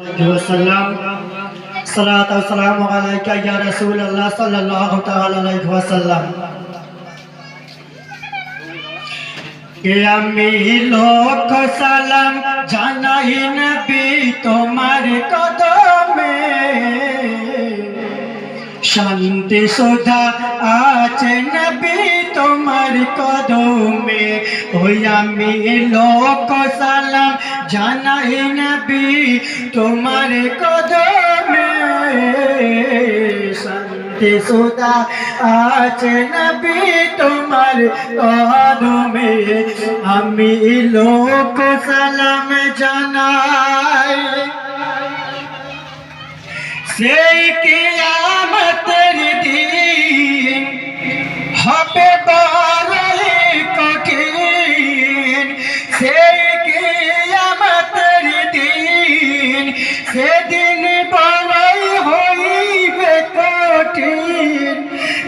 वसल्लम सलात व सलाम अलैका या रसूल अल्लाह सल्लल्लाहु तआला अलैहि वसल्लम। के আমি লোক সালাম জানাই নবী তোমার কদমে, শান্তি সুধা আছে নবী তোমার কদমে। ওই আমি লোক সালাম জানাই নবী তোমার কদমে, শান্তি সুধা আছে নবী তোমার কদমে। আমি লোক সালাম জানাই সেই কিয়ামতের দিন হবে বড়ই কঠিন, সেই কিয়ামতের দিন সেদিন বড়ই হইবে কঠিন।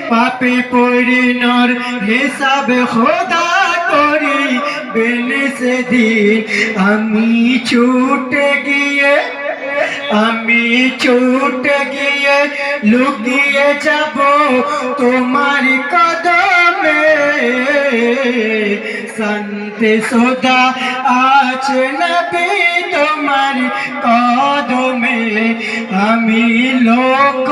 পাপী পরিণর হিসাব খোদা করিবেন সেদিন। আমি ছুটে গিয়ে লুকিয়ে যাব তোমার কদমে, শান্তি সুধা আছে নবী তোমার কদমে। আমি লোক